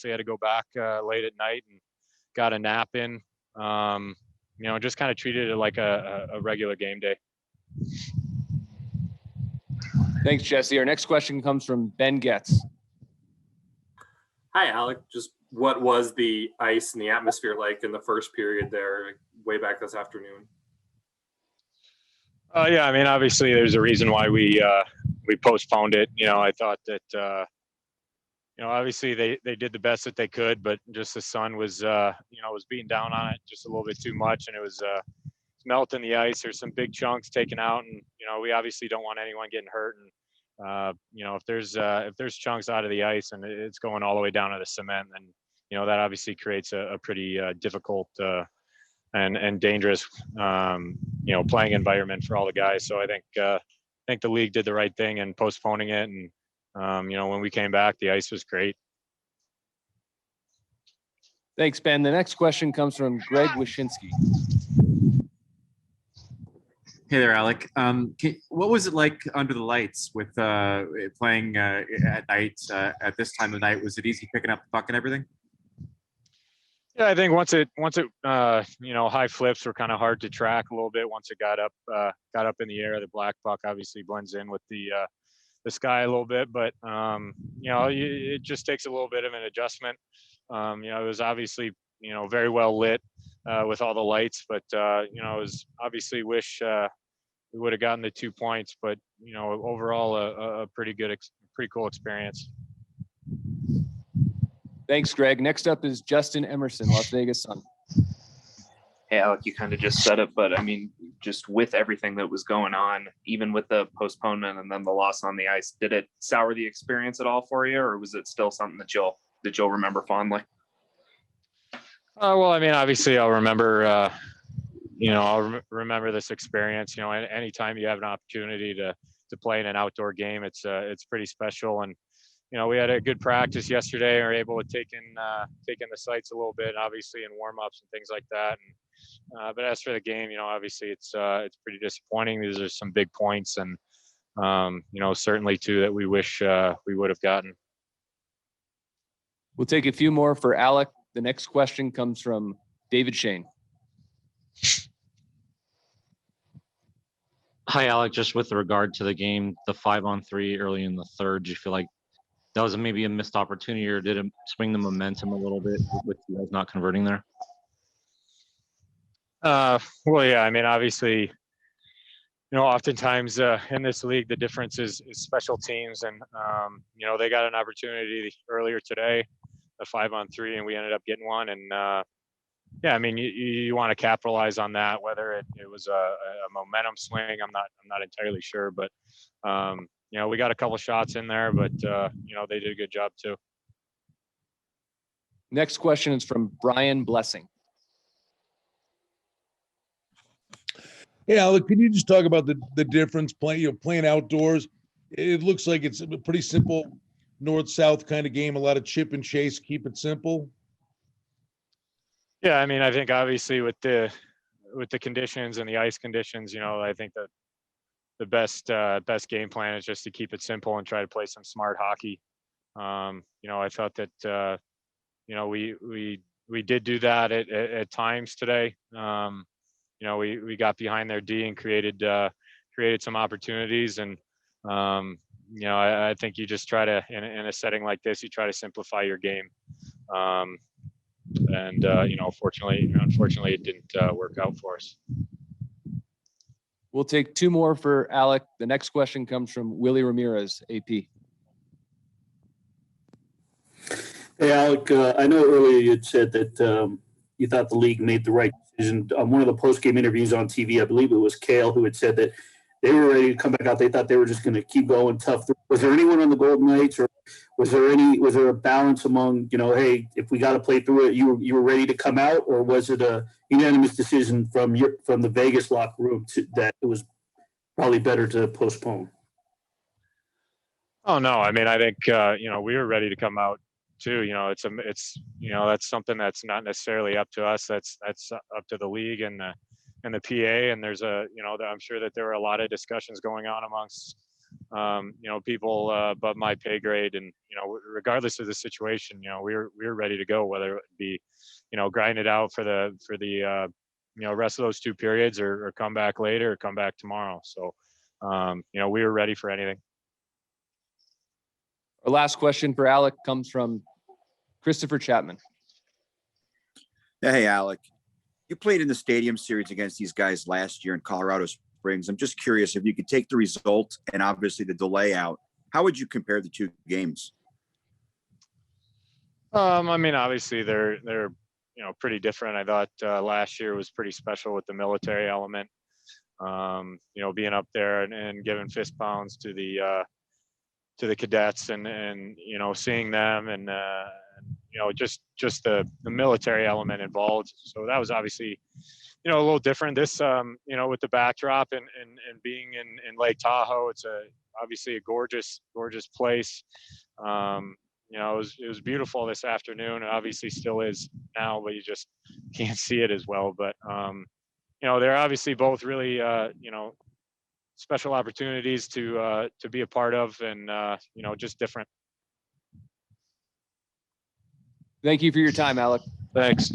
obviously had to go back late at night and got a nap in. Just kind of treated it like a regular game day. Thanks, Jesse. Our next question comes from Ben Getz. Hi, Alec. Just what was the ice and the atmosphere like in the first period there, way back this afternoon? Yeah, I mean, obviously there's a reason why we postponed it. I thought that, obviously they did the best that they could, but just the sun was, was beating down on it just a little bit too much, and it was melting the ice. There's some big chunks taken out, and we obviously don't want anyone getting hurt. And if there's chunks out of the ice and it's going all the way down to the cement, then that obviously creates a pretty difficult and dangerous playing environment for all the guys. So I think the league did the right thing in postponing it, and when we came back, the ice was great. Thanks, Ben. The next question comes from Greg Wyshynski. Hey there, Alec. What was it like under the lights with playing at night at this time of night? Was it easy picking up the puck and everything? Yeah, I think once it high flips were kind of hard to track a little bit. Once it got up in the air, the black puck obviously blends in with the sky a little bit, but it just takes a little bit of an adjustment. It was obviously very well lit with all the lights, but it was obviously wish we would have gotten the 2 points, but overall a pretty cool experience. Thanks, Greg. Next up is Justin Emerson, Las Vegas Sun. Hey, Alec, you kind of just said it, but I mean, just with everything that was going on, even with the postponement and then the loss on the ice, did it sour the experience at all for you, or was it still something that you'll remember fondly? Well, I mean, obviously I'll remember, I'll remember this experience. Anytime you have an opportunity to play in an outdoor game, it's pretty special. And we had a good practice yesterday, and were able to take in the sights a little bit, obviously in warm-ups and things like that. And but as for the game, obviously it's pretty disappointing. These are some big points, and certainly two that we wish we would have gotten. We'll take a few more for Alec. The next question comes from David Shane. Hi, Alec. Just with regard to the game, the 5-on-3 early in the third, do you feel like that was maybe a missed opportunity, or did it swing the momentum a little bit with you guys not converting there? Well, yeah, I mean, obviously, oftentimes in this league, the difference is special teams, and they got an opportunity earlier today, a 5-on-3, and we ended up getting one. And yeah, I mean, you want to capitalize on that. Whether it was a momentum swing, I'm not entirely sure, but we got a couple shots in there, but they did a good job too. Next question is from Brian Blessing. Hey, Alec, can you just talk about the difference playing outdoors? It looks like it's a pretty simple north-south kind of game, a lot of chip and chase, keep it simple. Yeah, I mean, I think obviously with the conditions and the ice conditions, I think that the best game plan is just to keep it simple and try to play some smart hockey. I thought that we did do that at times today. We got behind their D and created some opportunities, and I think you just try to in a setting like this, you try to simplify your game. Unfortunately, it didn't work out for us. We'll take two more for Alec. The next question comes from Willie Ramirez, AP. Hey, Alec, I know earlier you had said that you thought the league made the right decision. On one of the post-game interviews on TV, I believe it was Kale who had said that they were ready to come back out. They thought they were just going to keep going tough. Was there anyone on the Golden Knights, or was there a balance among, hey, if we got to play through it, you were ready to come out, or was it a unanimous decision from the Vegas locker room that it was probably better to postpone? Oh no, I mean, I think we were ready to come out too. That's something that's not necessarily up to us. That's up to the league and the PA. And there's I'm sure that there were a lot of discussions going on amongst people above my pay grade, and regardless of the situation, we were ready to go, whether it be grind it out for the rest of those 2 periods, or come back later, or come back tomorrow. So we were ready for anything. Our last question for Alec comes from Christopher Chapman. Hey, Alec, you played in the Stadium Series against these guys last year in Colorado Springs. I'm just curious, if you could take the result and obviously the delay out, how would you compare the 2 games? Obviously they're pretty different. I thought last year was pretty special with the military element. Being up there and giving fist pounds to the cadets, and seeing them, and just the military element involved. So that was obviously a little different. This with the backdrop and being in Lake Tahoe, it's obviously a gorgeous place. It was beautiful this afternoon, and obviously still is now, but you just can't see it as well. But they're obviously both really special opportunities to be a part of, and just different. Thank you for your time, Alec. Thanks.